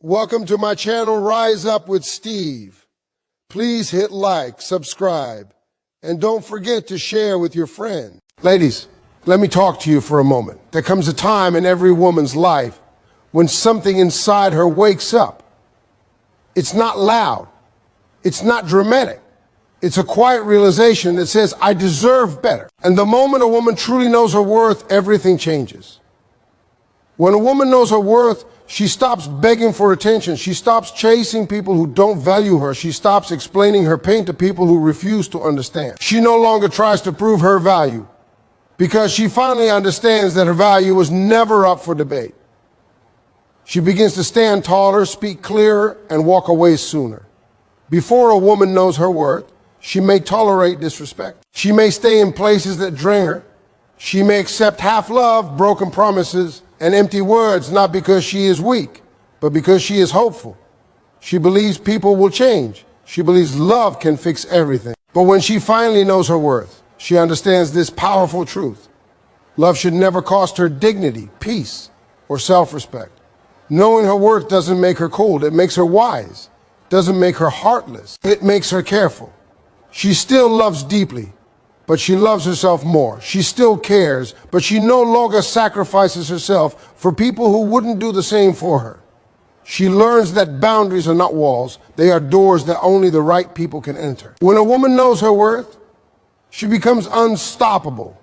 Welcome to my channel, Rise Up with Steve. Please hit like, subscribe, and don't forget to share with your friends. Ladies, let me talk to you for a moment. There comes a time in every woman's life when something inside her wakes up. It's not loud. It's not dramatic. It's a quiet realization that says, I deserve better. And the moment a woman truly knows her worth, everything changes. When a woman knows her worth, she stops begging for attention. She stops chasing people who don't value her. She stops explaining her pain to people who refuse to understand. She no longer tries to prove her value because she finally understands that her value was never up for debate. She begins to stand taller, speak clearer, and walk away sooner. Before a woman knows her worth, she may tolerate disrespect. She may stay in places that drain her. She may accept half love, broken promises, and empty words, not because she is weak, but because she is hopeful. She believes people will change. She believes love can fix everything. But when she finally knows her worth, she understands this powerful truth. Love should never cost her dignity, peace, or self-respect. Knowing her worth doesn't make her cold. It makes her wise. Doesn't make her heartless. It makes her careful. She still loves deeply, but she loves herself more. She still cares, but she no longer sacrifices herself for people who wouldn't do the same for her. She learns that boundaries are not walls. They are doors that only the right people can enter. When a woman knows her worth, she becomes unstoppable.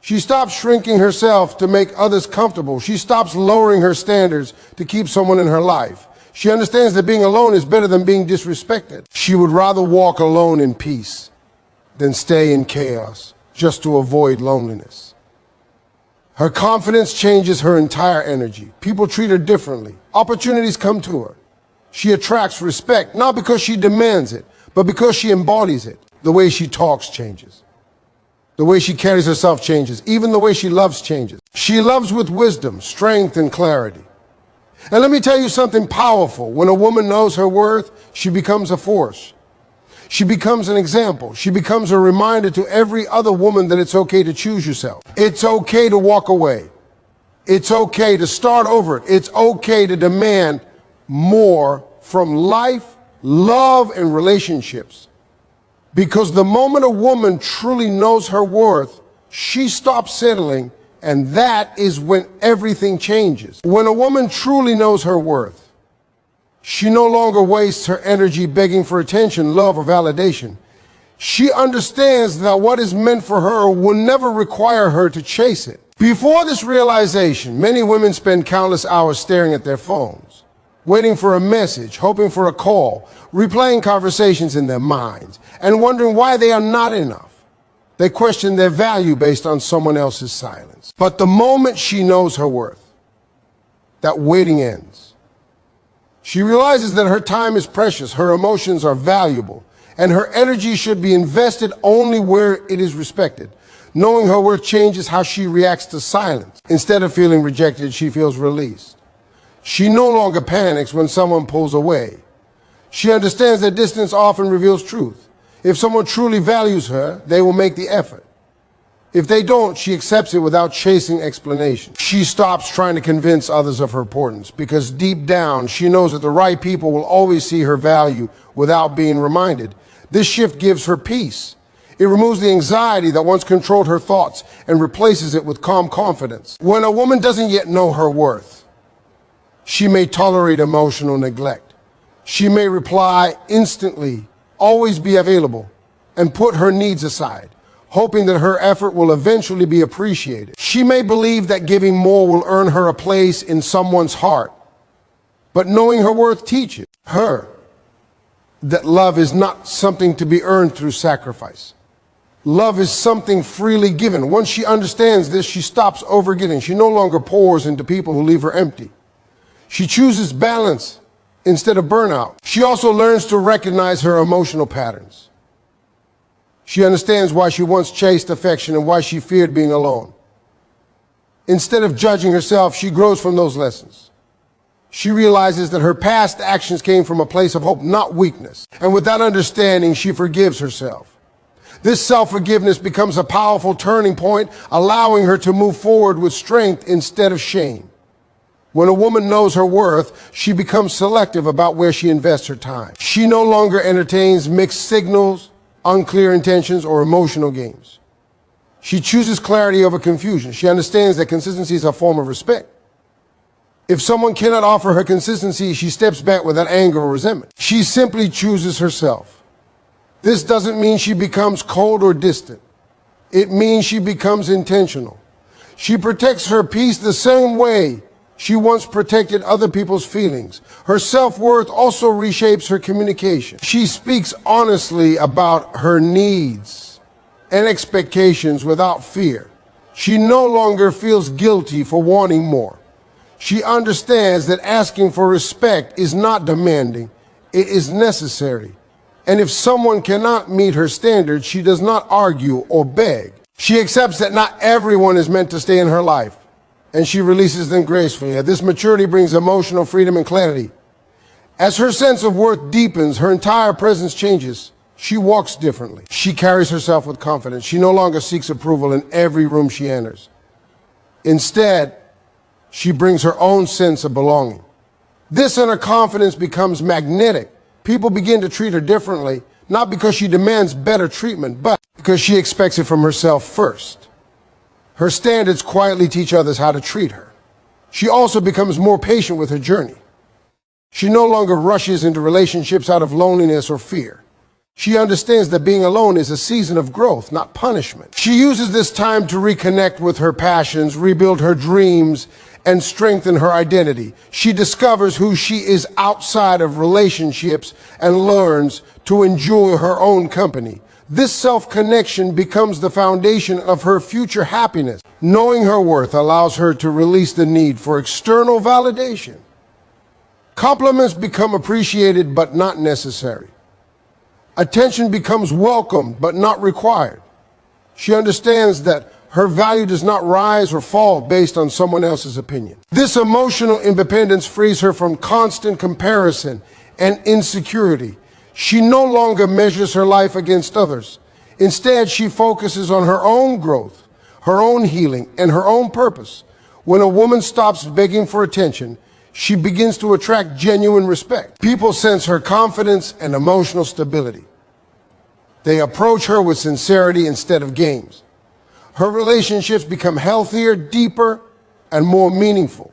She stops shrinking herself to make others comfortable. She stops lowering her standards to keep someone in her life. She understands that being alone is better than being disrespected. She would rather walk alone in peace than stay in chaos just to avoid loneliness. Her confidence changes her entire energy. People treat her differently. Opportunities come to her. She attracts respect, not because she demands it, but because she embodies it. The way she talks changes. The way she carries herself changes. Even the way she loves changes. She loves with wisdom, strength, and clarity. And let me tell you something powerful. When a woman knows her worth, she becomes a force. She becomes an example. She becomes a reminder to every other woman that it's okay to choose yourself. It's okay to walk away. It's okay to start over. It's okay to demand more from life, love, and relationships. Because the moment a woman truly knows her worth, she stops settling, and that is when everything changes. When a woman truly knows her worth, she no longer wastes her energy begging for attention, love, or validation. She understands that what is meant for her will never require her to chase it. Before this realization, many women spend countless hours staring at their phones, waiting for a message, hoping for a call, replaying conversations in their minds, and wondering why they are not enough. They question their value based on someone else's silence. But the moment she knows her worth, that waiting ends. She realizes that her time is precious, her emotions are valuable, and her energy should be invested only where it is respected. Knowing her worth changes how she reacts to silence. Instead of feeling rejected, she feels released. She no longer panics when someone pulls away. She understands that distance often reveals truth. If someone truly values her, they will make the effort. If they don't, she accepts it without chasing explanation. She stops trying to convince others of her importance because deep down, she knows that the right people will always see her value without being reminded. This shift gives her peace. It removes the anxiety that once controlled her thoughts and replaces it with calm confidence. When a woman doesn't yet know her worth, she may tolerate emotional neglect. She may reply instantly, always be available, and put her needs aside, hoping that her effort will eventually be appreciated. She may believe that giving more will earn her a place in someone's heart. But knowing her worth teaches her that love is not something to be earned through sacrifice. Love is something freely given. Once she understands this, she stops overgiving. She no longer pours into people who leave her empty. She chooses balance instead of burnout. She also learns to recognize her emotional patterns. She understands why she once chased affection and why she feared being alone. Instead of judging herself, she grows from those lessons. She realizes that her past actions came from a place of hope, not weakness. And with that understanding, she forgives herself. This self-forgiveness becomes a powerful turning point, allowing her to move forward with strength instead of shame. When a woman knows her worth, she becomes selective about where she invests her time. She no longer entertains mixed signals, unclear intentions, or emotional games. She chooses clarity over confusion. She understands that consistency is a form of respect. If someone cannot offer her consistency, she steps back without anger or resentment. She simply chooses herself. This doesn't mean she becomes cold or distant. It means she becomes intentional. She protects her peace the same way she once protected other people's feelings. Her self-worth also reshapes her communication. She speaks honestly about her needs and expectations without fear. She no longer feels guilty for wanting more. She understands that asking for respect is not demanding, it is necessary. And if someone cannot meet her standards, she does not argue or beg. She accepts that not everyone is meant to stay in her life, and she releases them gracefully. This maturity brings emotional freedom and clarity. As her sense of worth deepens, her entire presence changes. She walks differently. She carries herself with confidence. She no longer seeks approval in every room she enters. Instead, she brings her own sense of belonging. This inner confidence becomes magnetic. People begin to treat her differently, not because she demands better treatment, but because she expects it from herself first. Her standards quietly teach others how to treat her. She also becomes more patient with her journey. She no longer rushes into relationships out of loneliness or fear. She understands that being alone is a season of growth, not punishment. She uses this time to reconnect with her passions, rebuild her dreams, and strengthen her identity. She discovers who she is outside of relationships and learns to enjoy her own company. This self-connection becomes the foundation of her future happiness. Knowing her worth allows her to release the need for external validation. Compliments become appreciated but not necessary. Attention becomes welcomed but not required. She understands that her value does not rise or fall based on someone else's opinion. This emotional independence frees her from constant comparison and insecurity. She no longer measures her life against others. Instead, she focuses on her own growth, her own healing, and her own purpose. When a woman stops begging for attention, she begins to attract genuine respect. People sense her confidence and emotional stability. They approach her with sincerity instead of games. Her relationships become healthier, deeper, and more meaningful.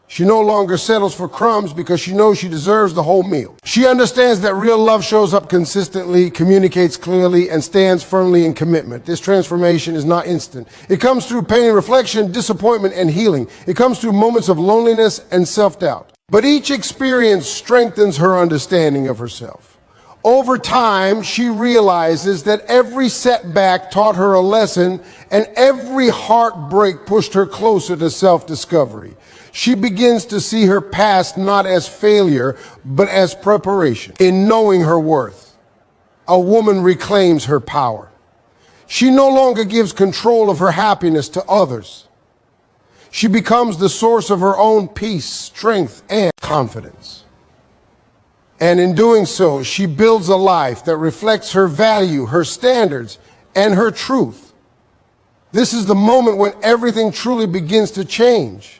She no longer settles for crumbs because she knows she deserves the whole meal. She understands that real love shows up consistently, communicates clearly, and stands firmly in commitment. This transformation is not instant. It comes through pain, reflection, disappointment, and healing. It comes through moments of loneliness and self-doubt. But each experience strengthens her understanding of herself. Over time, she realizes that every setback taught her a lesson, and every heartbreak pushed her closer to self-discovery. She begins to see her past not as failure, but as preparation. In knowing her worth, a woman reclaims her power. She no longer gives control of her happiness to others. She becomes the source of her own peace, strength, and confidence. And in doing so, she builds a life that reflects her value, her standards, and her truth. This is the moment when everything truly begins to change.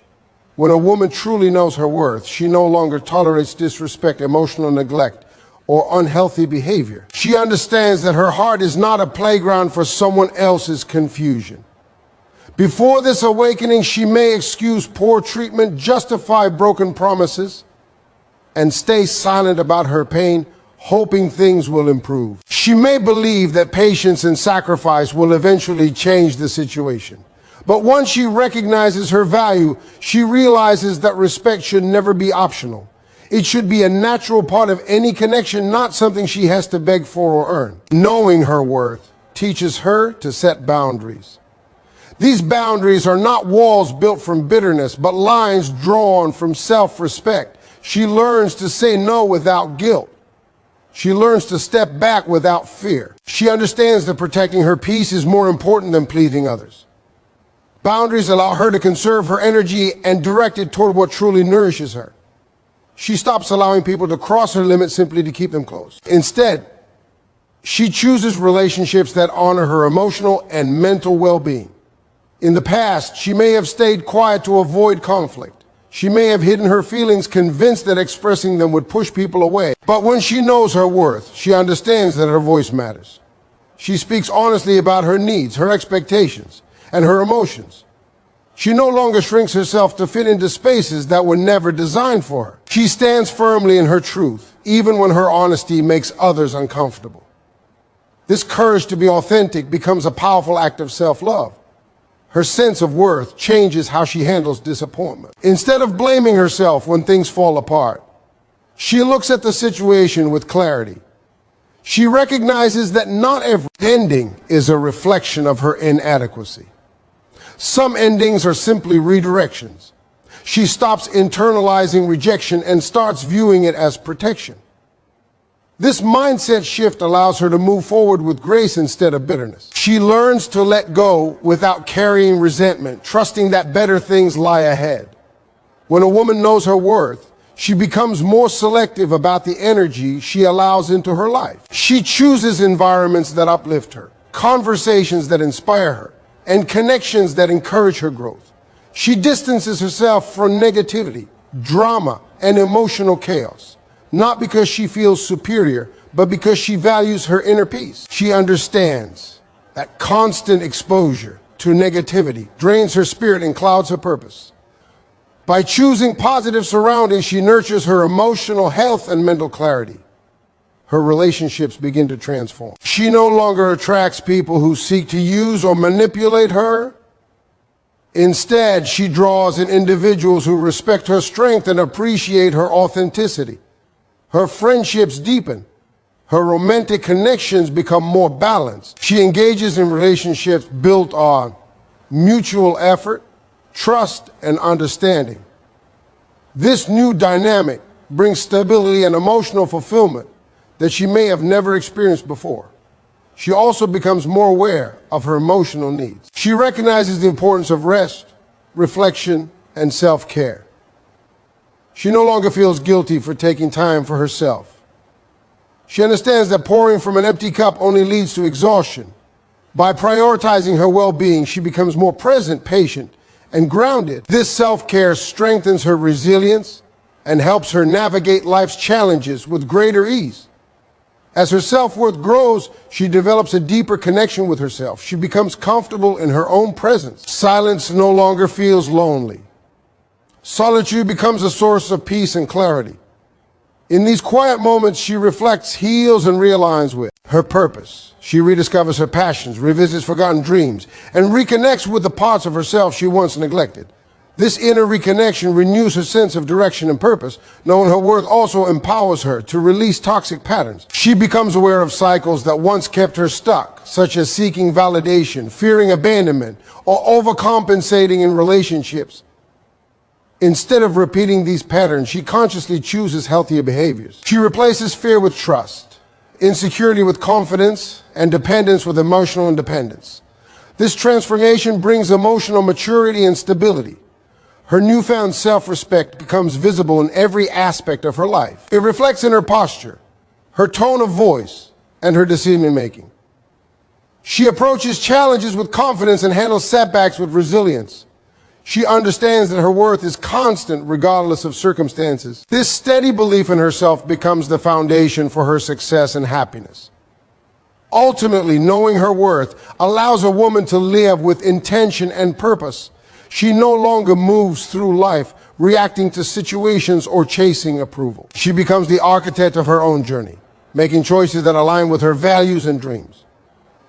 When a woman truly knows her worth, she no longer tolerates disrespect, emotional neglect, or unhealthy behavior. She understands that her heart is not a playground for someone else's confusion. Before this awakening, she may excuse poor treatment, justify broken promises, and stay silent about her pain, hoping things will improve. She may believe that patience and sacrifice will eventually change the situation. But once she recognizes her value, she realizes that respect should never be optional. It should be a natural part of any connection, not something she has to beg for or earn. Knowing her worth teaches her to set boundaries. These boundaries are not walls built from bitterness, but lines drawn from self-respect. She learns to say no without guilt. She learns to step back without fear. She understands that protecting her peace is more important than pleasing others. Boundaries allow her to conserve her energy and direct it toward what truly nourishes her. She stops allowing people to cross her limits simply to keep them close. Instead, she chooses relationships that honor her emotional and mental well-being. In the past, she may have stayed quiet to avoid conflict. She may have hidden her feelings, convinced that expressing them would push people away. But when she knows her worth, she understands that her voice matters. She speaks honestly about her needs, her expectations, and her emotions. She no longer shrinks herself to fit into spaces that were never designed for her. She stands firmly in her truth, even when her honesty makes others uncomfortable. This courage to be authentic becomes a powerful act of self-love. Her sense of worth changes how she handles disappointment. Instead of blaming herself when things fall apart, she looks at the situation with clarity. She recognizes that not every ending is a reflection of her inadequacy. Some endings are simply redirections. She stops internalizing rejection and starts viewing it as protection. This mindset shift allows her to move forward with grace instead of bitterness. She learns to let go without carrying resentment, trusting that better things lie ahead. When a woman knows her worth, she becomes more selective about the energy she allows into her life. She chooses environments that uplift her, conversations that inspire her, and connections that encourage her growth. She distances herself from negativity, drama, and emotional chaos. Not because she feels superior, but because she values her inner peace. She understands that constant exposure to negativity drains her spirit and clouds her purpose. By choosing positive surroundings, she nurtures her emotional health and mental clarity. Her relationships begin to transform. She no longer attracts people who seek to use or manipulate her. Instead, she draws in individuals who respect her strength and appreciate her authenticity. Her friendships deepen. Her romantic connections become more balanced. She engages in relationships built on mutual effort, trust, and understanding. This new dynamic brings stability and emotional fulfillment that she may have never experienced before. She also becomes more aware of her emotional needs. She recognizes the importance of rest, reflection, and self-care. She no longer feels guilty for taking time for herself. She understands that pouring from an empty cup only leads to exhaustion. By prioritizing her well-being, she becomes more present, patient, and grounded. This self-care strengthens her resilience and helps her navigate life's challenges with greater ease. As her self-worth grows, she develops a deeper connection with herself. She becomes comfortable in her own presence. Silence no longer feels lonely. Solitude becomes a source of peace and clarity. In these quiet moments, she reflects, heals, and realigns with her purpose. She rediscovers her passions, revisits forgotten dreams, and reconnects with the parts of herself she once neglected. This inner reconnection renews her sense of direction and purpose. Knowing her worth also empowers her to release toxic patterns. She becomes aware of cycles that once kept her stuck, such as seeking validation, fearing abandonment, or overcompensating in relationships. Instead of repeating these patterns, she consciously chooses healthier behaviors. She replaces fear with trust, insecurity with confidence, and dependence with emotional independence. This transformation brings emotional maturity and stability. Her newfound self-respect becomes visible in every aspect of her life. It reflects in her posture, her tone of voice, and her decision-making. She approaches challenges with confidence and handles setbacks with resilience. She understands that her worth is constant regardless of circumstances. This steady belief in herself becomes the foundation for her success and happiness. Ultimately, knowing her worth allows a woman to live with intention and purpose. She no longer moves through life reacting to situations or chasing approval. She becomes the architect of her own journey, making choices that align with her values and dreams.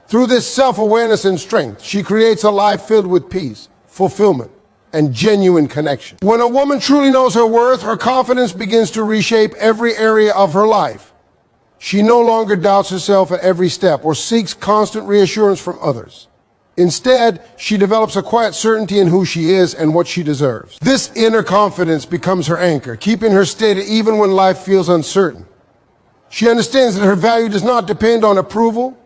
Through this self-awareness and strength, she creates a life filled with peace, fulfillment, and genuine connection. When a woman truly knows her worth, her confidence begins to reshape every area of her life. She no longer doubts herself at every step or seeks constant reassurance from others. Instead, she develops a quiet certainty in who she is and what she deserves. This inner confidence becomes her anchor, keeping her steady even when life feels uncertain. She understands that her value does not depend on approval,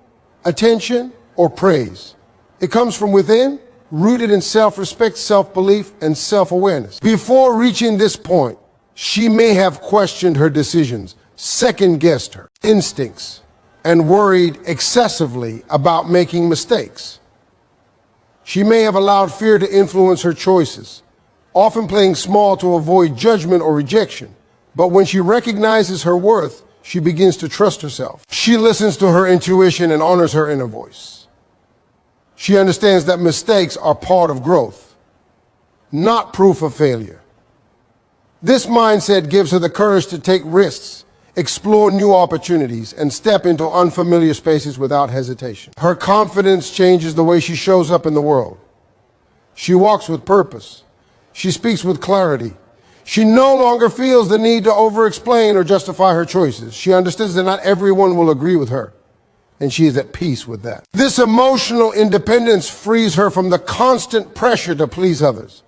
attention, or praise. It comes from within, rooted in self-respect, self-belief, and self-awareness. Before reaching this point, she may have questioned her decisions, second-guessed her instincts, and worried excessively about making mistakes. She may have allowed fear to influence her choices, often playing small to avoid judgment or rejection. But when she recognizes her worth, she begins to trust herself. She listens to her intuition and honors her inner voice. She understands that mistakes are part of growth, not proof of failure. This mindset gives her the courage to take risks, explore new opportunities, and step into unfamiliar spaces without hesitation. Her confidence changes the way she shows up in the world. She walks with purpose. She speaks with clarity. She no longer feels the need to over-explain or justify her choices. She understands that not everyone will agree with her, and she is at peace with that. This emotional independence frees her from the constant pressure to please others.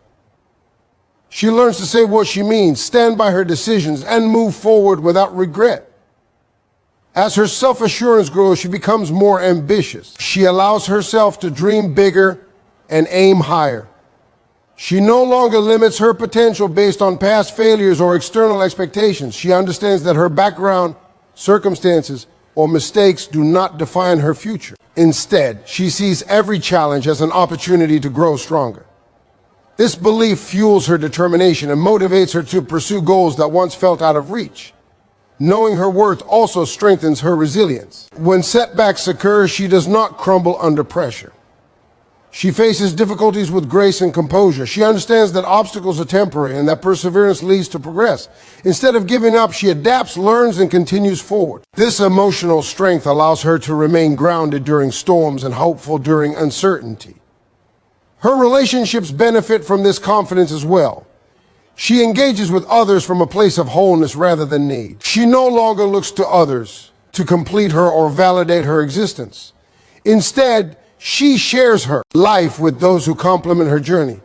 She learns to say what she means, stand by her decisions, and move forward without regret. As her self-assurance grows, she becomes more ambitious. She allows herself to dream bigger and aim higher. She no longer limits her potential based on past failures or external expectations. She understands that her background, circumstances, or mistakes do not define her future. Instead, she sees every challenge as an opportunity to grow stronger. This belief fuels her determination and motivates her to pursue goals that once felt out of reach. Knowing her worth also strengthens her resilience. When setbacks occur, she does not crumble under pressure. She faces difficulties with grace and composure. She understands that obstacles are temporary and that perseverance leads to progress. Instead of giving up, she adapts, learns, and continues forward. This emotional strength allows her to remain grounded during storms and hopeful during uncertainty. Her relationships benefit from this confidence as well. She engages with others from a place of wholeness rather than need. She no longer looks to others to complete her or validate her existence. Instead, she shares her life with those who complement her journey.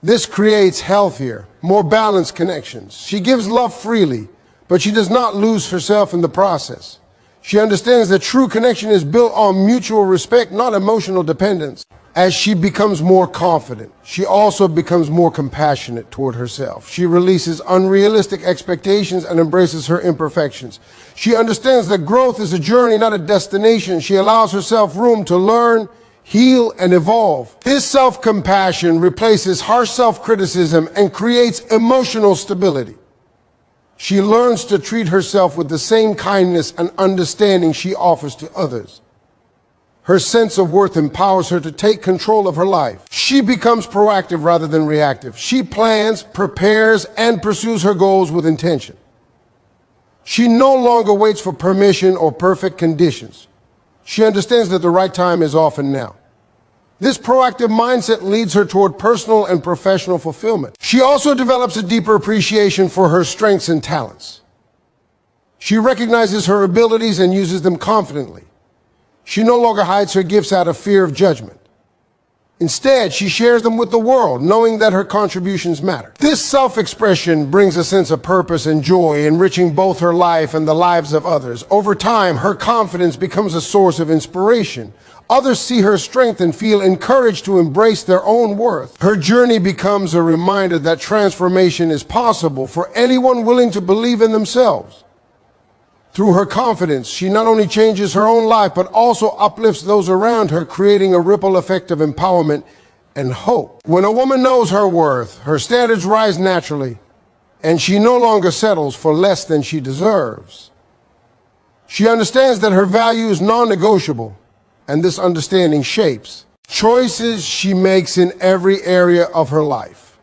This creates healthier, more balanced connections. She gives love freely, but she does not lose herself in the process. She understands that true connection is built on mutual respect, not emotional dependence. As she becomes more confident, she also becomes more compassionate toward herself. She releases unrealistic expectations and embraces her imperfections. She understands that growth is a journey, not a destination. She allows herself room to learn, heal, and evolve. This self-compassion replaces harsh self-criticism and creates emotional stability. She learns to treat herself with the same kindness and understanding she offers to others. Her sense of worth empowers her to take control of her life. She becomes proactive rather than reactive. She plans, prepares, and pursues her goals with intention. She no longer waits for permission or perfect conditions. She understands that the right time is often now. This proactive mindset leads her toward personal and professional fulfillment. She also develops a deeper appreciation for her strengths and talents. She recognizes her abilities and uses them confidently. She no longer hides her gifts out of fear of judgment. Instead, she shares them with the world, knowing that her contributions matter. This self-expression brings a sense of purpose and joy, enriching both her life and the lives of others. Over time, her confidence becomes a source of inspiration. Others see her strength and feel encouraged to embrace their own worth. Her journey becomes a reminder that transformation is possible for anyone willing to believe in themselves. Through her confidence, she not only changes her own life, but also uplifts those around her, creating a ripple effect of empowerment and hope. When a woman knows her worth, her standards rise naturally, and she no longer settles for less than she deserves. She understands that her value is non-negotiable, and this understanding shapes choices she makes in every area of her life.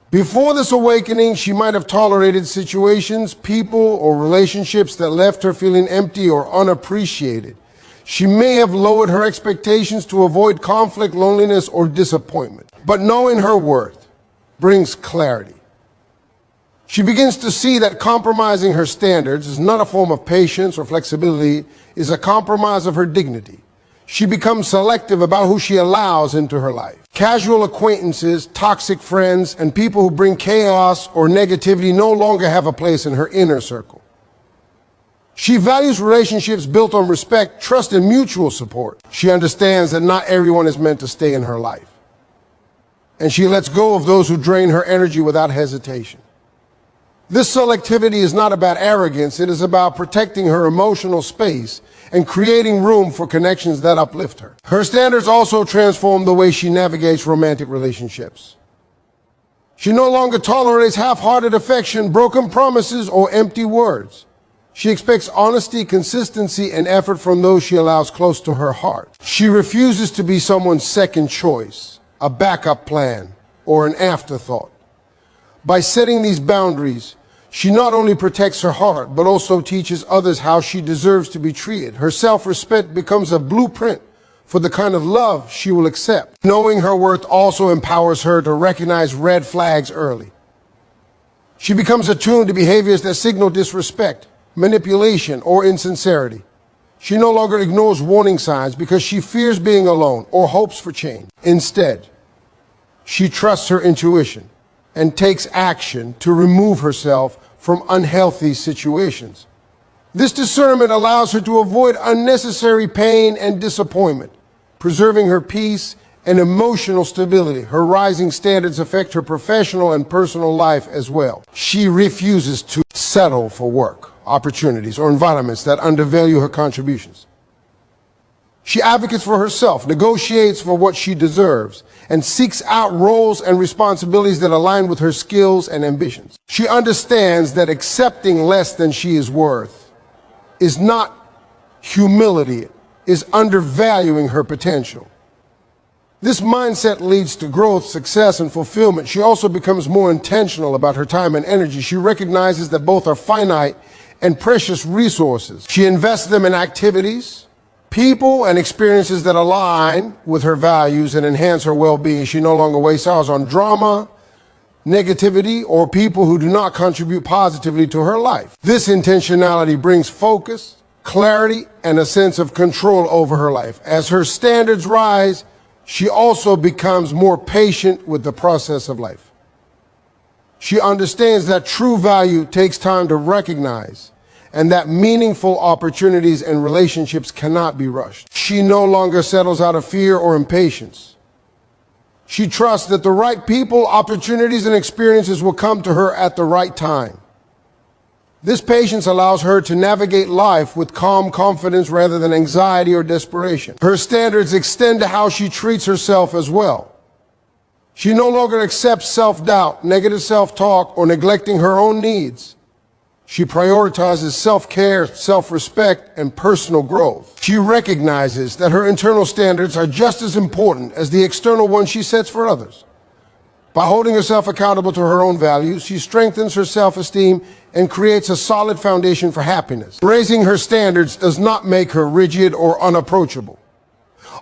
Before this awakening, she might have tolerated situations, people, or relationships that left her feeling empty or unappreciated. She may have lowered her expectations to avoid conflict, loneliness, or disappointment. But knowing her worth brings clarity. She begins to see that compromising her standards is not a form of patience or flexibility, is a compromise of her dignity. She becomes selective about who she allows into her life. Casual acquaintances, toxic friends, and people who bring chaos or negativity no longer have a place in her inner circle. She values relationships built on respect, trust, and mutual support. She understands that not everyone is meant to stay in her life. And she lets go of those who drain her energy without hesitation. This selectivity is not about arrogance, it is about protecting her emotional space and creating room for connections that uplift her. Her standards also transform the way she navigates romantic relationships. She no longer tolerates half-hearted affection, broken promises, or empty words. She expects honesty, consistency, and effort from those she allows close to her heart. She refuses to be someone's second choice, a backup plan, or an afterthought. By setting these boundaries, she not only protects her heart, but also teaches others how she deserves to be treated. Her self-respect becomes a blueprint for the kind of love she will accept. Knowing her worth also empowers her to recognize red flags early. She becomes attuned to behaviors that signal disrespect, manipulation, or insincerity. She no longer ignores warning signs because she fears being alone or hopes for change. Instead, she trusts her intuition and takes action to remove herself from unhealthy situations. This discernment allows her to avoid unnecessary pain and disappointment, preserving her peace and emotional stability. Her rising standards affect her professional and personal life as well. She refuses to settle for work, opportunities, or environments that undervalue her contributions. She advocates for herself, negotiates for what she deserves, and seeks out roles and responsibilities that align with her skills and ambitions. She understands that accepting less than she is worth is not humility, is undervaluing her potential. This mindset leads to growth, success, and fulfillment. She also becomes more intentional about her time and energy. She recognizes that both are finite and precious resources. She invests them in activities, people, and experiences that align with her values and enhance her well-being. She no longer wastes hours on drama, negativity, or people who do not contribute positively to her life. This intentionality brings focus, clarity, and a sense of control over her life. As her standards rise, she also becomes more patient with the process of life. She understands that true value takes time to recognize, and that meaningful opportunities and relationships cannot be rushed. She no longer settles out of fear or impatience. She trusts that the right people, opportunities, and experiences will come to her at the right time. This patience allows her to navigate life with calm confidence rather than anxiety or desperation. Her standards extend to how she treats herself as well. She no longer accepts self-doubt, negative self-talk, or neglecting her own needs. She prioritizes self-care, self-respect, and personal growth. She recognizes that her internal standards are just as important as the external ones she sets for others. By holding herself accountable to her own values, she strengthens her self-esteem and creates a solid foundation for happiness. Raising her standards does not make her rigid or unapproachable.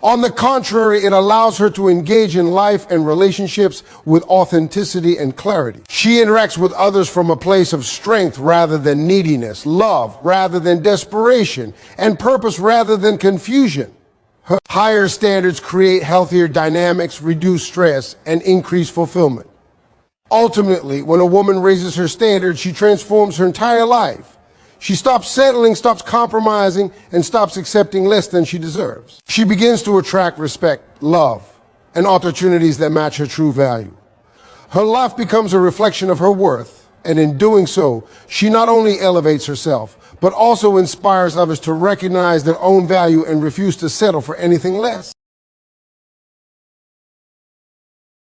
On the contrary, it allows her to engage in life and relationships with authenticity and clarity. She interacts with others from a place of strength rather than neediness, love rather than desperation, and purpose rather than confusion. Her higher standards create healthier dynamics, reduce stress, and increase fulfillment. Ultimately, when a woman raises her standards, she transforms her entire life. She stops settling, stops compromising, and stops accepting less than she deserves. She begins to attract respect, love, and opportunities that match her true value. Her life becomes a reflection of her worth, and in doing so, she not only elevates herself, but also inspires others to recognize their own value and refuse to settle for anything less.